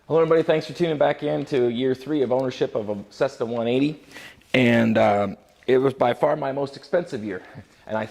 Hello everybody, thanks for tuning back in to year 3 of ownership of a Cessna 180. And it was by far my most expensive year. And I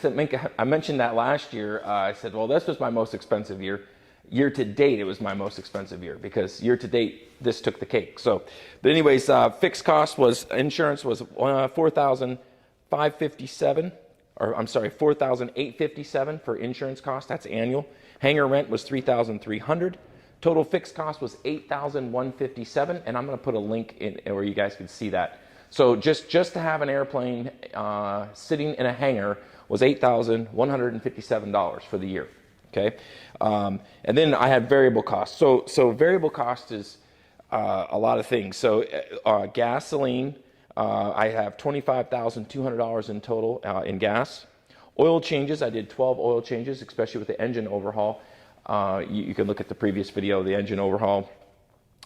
mentioned that last year. I said, well, this was my most expensive year. Year to date, it was my most expensive year because year to date, this took the cake. So, but anyways, fixed cost was, insurance was $4,857 for insurance cost. That's annual. Hangar rent was $3,300. Total fixed cost was $8,157, and I'm going to put a link in where you guys can see that. So just to have an airplane sitting in a hangar was $8,157 for the year. Okay, and then I had variable costs. So variable cost is a lot of things. So gasoline, I have $25,200 in total in gas. Oil changes, I did 12 oil changes, especially with the engine overhaul. You can look at the previous video, the engine overhaul.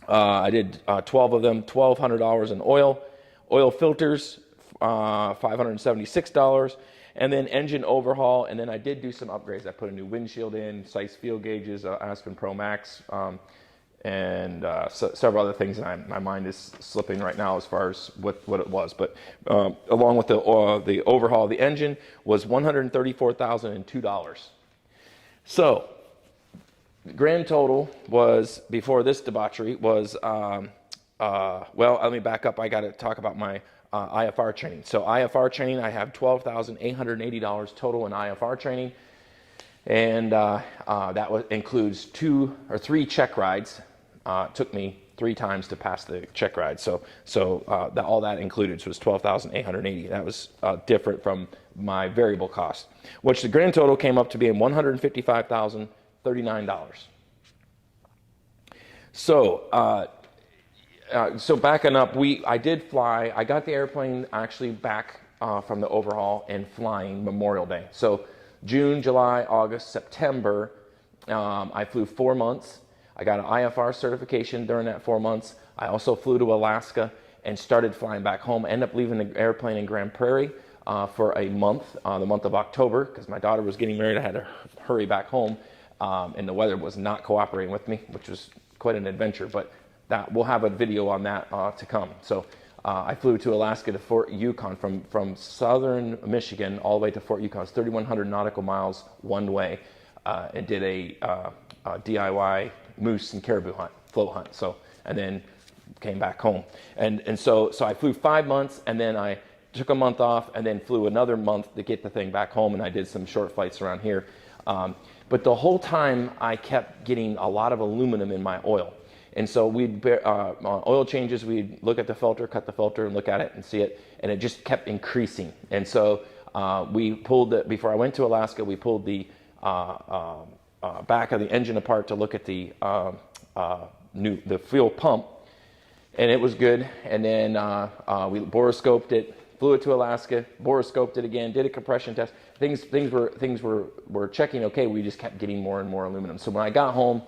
I did 12 of them, $1,200 in oil. Oil filters, $576. And then engine overhaul, and then I did do some upgrades. I put a new windshield in, Zeiss field gauges, Aspen Pro Max, and several other things. And my mind is slipping right now as far as what it was. But along with the overhaul of the engine was $134,002. So the grand total was, before this debauchery, was, well, let me back up. I got to talk about my IFR training. So IFR training, I have $12,880 total in IFR training. And that includes 2 or 3 check rides. It took me 3 times to pass the check ride. So all that included was $12,880. That was different from my variable cost, which the grand total came up to being $155,039. So backing up, I did fly. I got the airplane actually back from the overhaul and flying Memorial Day. So June, July, August, September, I flew 4 months. I got an IFR certification during that 4 months. I also flew to Alaska and started flying back home. Ended up leaving the airplane in Grand Prairie for a month, the month of October, because my daughter was getting married. I had to hurry back home. And the weather was not cooperating with me, which was quite an adventure, but we'll have a video on that to come. So I flew to Alaska to Fort Yukon from southern Michigan all the way to Fort Yukon. It's 3,100 nautical miles one way, and did a DIY moose and caribou hunt, float hunt. So, and then came back home. And so I flew 5 months, and then I took a month off, and then flew another month to get the thing back home, and I did some short flights around here. But the whole time I kept getting a lot of aluminum in my oil. And so we'd, on oil changes, we'd look at the filter, cut the filter, and look at it and see it, and it just kept increasing. And so we pulled it, before I went to Alaska, we pulled the back of the engine apart to look at the fuel pump, and it was good. And then we borescoped it, flew it to Alaska, borescoped it again, did a compression test. Things were checking okay. We just kept getting more and more aluminum. So when I got home,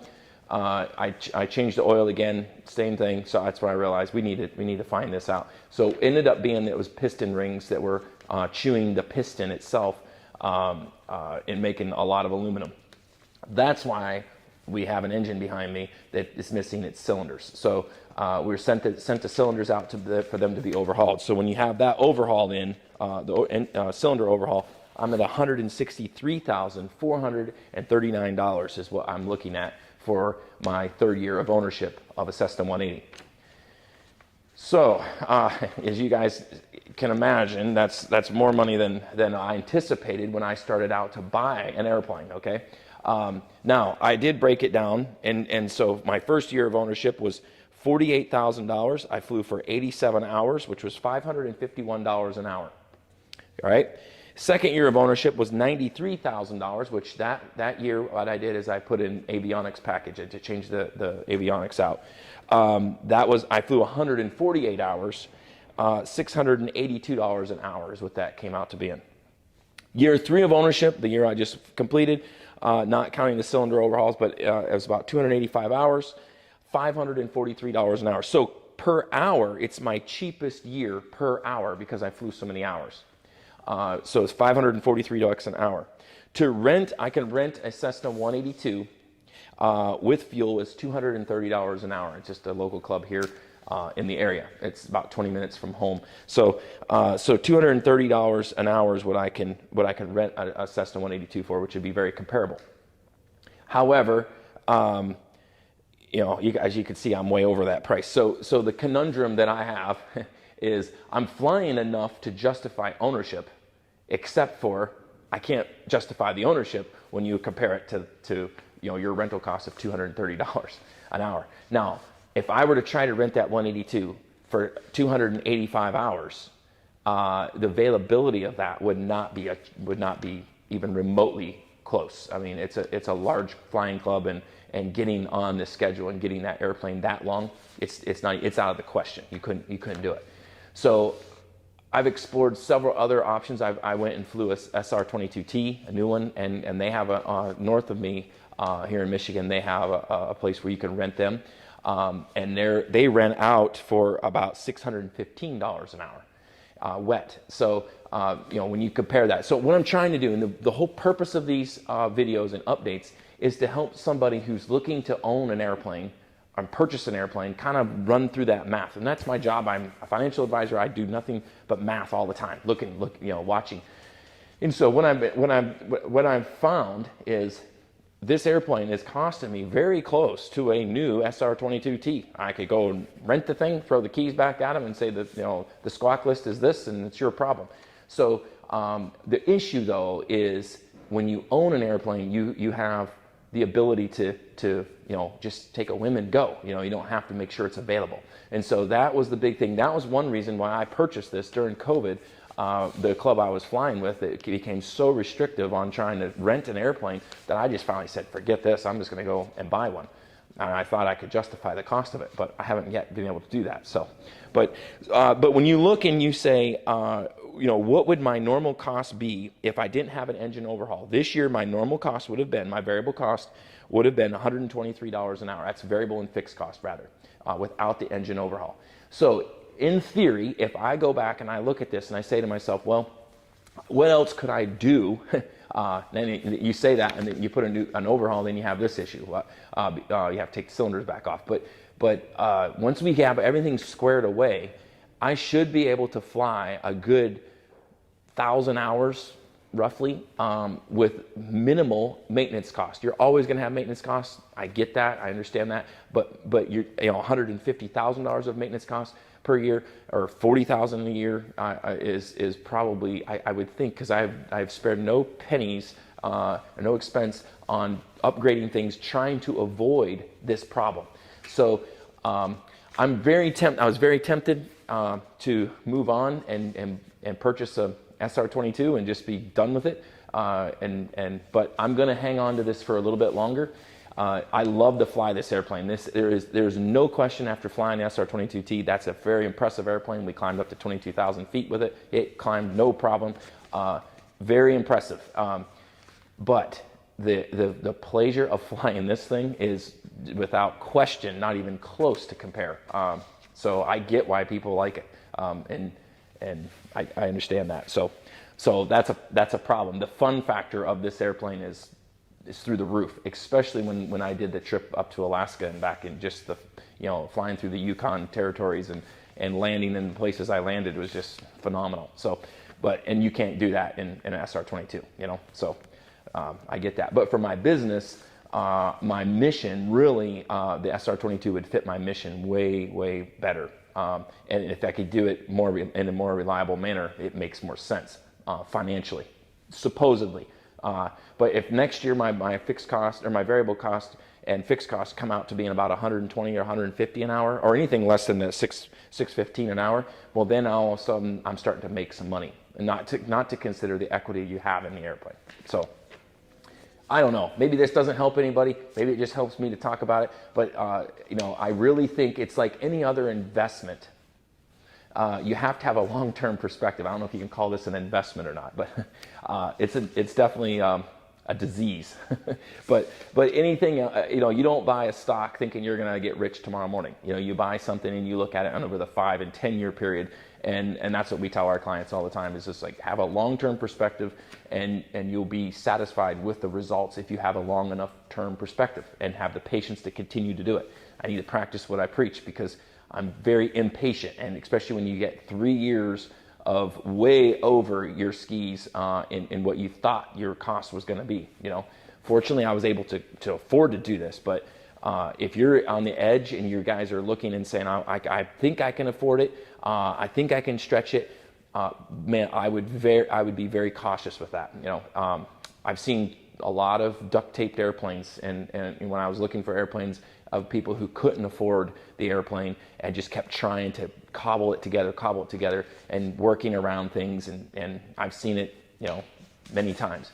I changed the oil again, same thing. So that's when I realized we need to find this out. So it ended up being that it was piston rings that were chewing the piston itself and making a lot of aluminum. That's why we have an engine behind me that is missing its cylinders. So we were sent the cylinders out for them to be overhauled. So when you have that overhauled in, the cylinder overhaul, I'm at $163,439 is what I'm looking at for my 3rd year of ownership of a Cessna 180. So as you guys can imagine, that's more money than I anticipated when I started out to buy an airplane. Okay. Now I did break it down, and so my first year of ownership was $48,000. I flew for 87 hours, which was $551 an hour. All right. Second year of ownership was $93,000, which that year what I did is I put in avionics package to change the avionics out. I flew 148 hours, $682 an hour is what that came out to be in. Year 3 of ownership, the year I just completed, not counting the cylinder overhauls, but it was about 285 hours, $543 an hour. So per hour, it's my cheapest year per hour because I flew so many hours. So it's $543 an hour. To rent, I can rent a Cessna 182 with fuel is $230 an hour. It's just a local club here in the area. It's about 20 minutes from home. So $230 an hour is what I can rent a Cessna 182 for, which would be very comparable. However, as you can see, I'm way over that price. So the conundrum that I have is I'm flying enough to justify ownership, except for I can't justify the ownership when you compare it to your rental cost of $230 an hour. Now, if I were to try to rent that 182 for 285 hours, the availability of that would not be even remotely close. I mean, it's a large flying club, and getting on the schedule and getting that airplane that long, it's out of the question. You couldn't do it. So I've explored several other options. I went and flew a SR-22T, a new one, and they have north of me here in Michigan. They have a place where you can rent them, and they rent out for about $615 an hour, wet. So when you compare that, so what I'm trying to do, and the whole purpose of these videos and updates is to help somebody who's looking to own an airplane or purchase an airplane, kind of run through that math. And that's my job. I'm a financial advisor. I do nothing but math all the time, watching. And so what I've found is this airplane is costing me very close to a new SR-22T. I could go and rent the thing, throw the keys back at them, and say that the squawk list is this, and it's your problem. So the issue though is when you own an airplane, you have the ability to just take a whim and go. You don't have to make sure it's available. And so that was the big thing. That was one reason why I purchased this during COVID. The club I was flying with, it became so restrictive on trying to rent an airplane that I just finally said, forget this, I'm just going to go and buy one. And I thought I could justify the cost of it, but I haven't yet been able to do that. So, but when you look and you say, what would my normal cost be if I didn't have an engine overhaul? This year, my normal cost would have been, my variable cost would have been $123 an hour. That's variable and fixed cost, rather, without the engine overhaul. So in theory, if I go back and I look at this and I say to myself, well, what else could I do? Then you say that, and then you put an overhaul, then you have this issue. You have to take the cylinders back off. But once we have everything squared away, I should be able to fly a good 1,000 hours, roughly, with minimal maintenance cost. You're always going to have maintenance costs. I get that. I understand that. But you're $150,000 of maintenance costs per year, or $40,000 a year is probably, I would think, because I've spared no pennies, no expense on upgrading things, trying to avoid this problem. So I was very tempted to move on and purchase a SR-22 and just be done with it. But I'm going to hang on to this for a little bit longer. I love to fly this airplane. There's no question after flying the SR-22T, that's a very impressive airplane. We climbed up to 22,000 feet with it. It climbed no problem. Very impressive. But the pleasure of flying this thing is, without question, not even close to compare. So I get why people like it, and I understand that. So that's a problem. The fun factor of this airplane is through the roof, especially when I did the trip up to Alaska and back, in just the flying through the Yukon territories and landing in the places I landed was just phenomenal. So, and you can't do that in an SR-22, So I get that. But for my business, my mission really, the SR-22 would fit my mission way better. And if I could do it in a more reliable manner, it makes more sense financially, supposedly. But if next year my fixed cost, or my variable cost and fixed costs, come out to being about 120 or 150 an hour, or anything less than the $615 an hour, well, then all of a sudden I'm starting to make some money, and not to consider the equity you have in the airplane. So I don't know. Maybe this doesn't help anybody. Maybe it just helps me to talk about it. But I really think it's like any other investment. You have to have a long-term perspective. I don't know if you can call this an investment or not, but it's definitely a disease. but anything, you don't buy a stock thinking you're going to get rich tomorrow morning. You buy something and you look at it over the 5 and 10 year period. And that's what we tell our clients all the time, is just like, have a long-term perspective, and you'll be satisfied with the results if you have a long enough term perspective and have the patience to continue to do it. I need to practice what I preach, because I'm very impatient, and especially when you get 3 years of way over your skis in what you thought your cost was going to be. Fortunately, I was able to afford to do this, but if you're on the edge and you guys are looking and saying, I think I can afford it, I think I can stretch it, man, I would be very cautious with that. I've seen a lot of duct taped airplanes, and when I was looking for airplanes, of people who couldn't afford the airplane and just kept trying to cobble it together and working around things, and I've seen it, many times.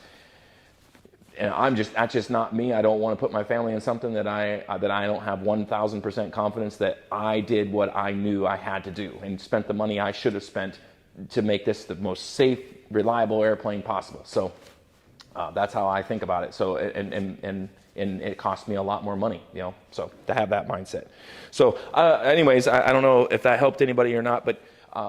And that's just not me. I don't want to put my family in something that I don't have 1,000% confidence that I did what I knew I had to do and spent the money I should have spent to make this the most safe, reliable airplane possible. So that's how I think about it. So and it cost me a lot more money, so to have that mindset. So anyways, I don't know if that helped anybody or not, but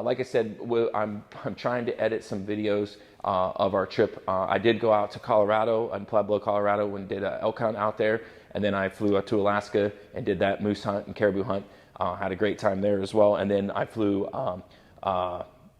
like I said, I'm trying to edit some videos of our trip. I did go out to Colorado, in Pueblo, Colorado, and did an elk hunt out there. And then I flew out to Alaska and did that moose hunt and caribou hunt. Had a great time there as well. And then I flew,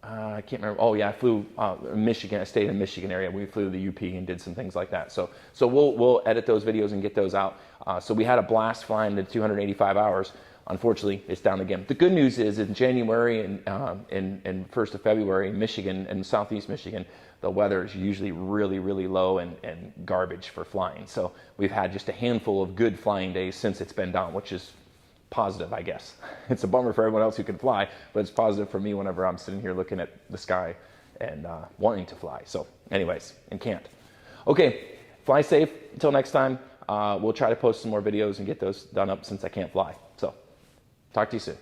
I can't remember. Oh yeah, I flew Michigan. I stayed in the Michigan area. We flew the UP and did some things like that. So we'll edit those videos and get those out. So we had a blast flying the 285 hours. Unfortunately, it's down again. The good news is in January and 1st of February in Michigan and southeast Michigan, the weather is usually really, really low and garbage for flying. So we've had just a handful of good flying days since it's been down, which is positive, I guess. It's a bummer for everyone else who can fly, but it's positive for me whenever I'm sitting here looking at the sky and wanting to fly. So anyways, and can't. Okay, fly safe. Until next time, we'll try to post some more videos and get those done up since I can't fly. So talk to you soon.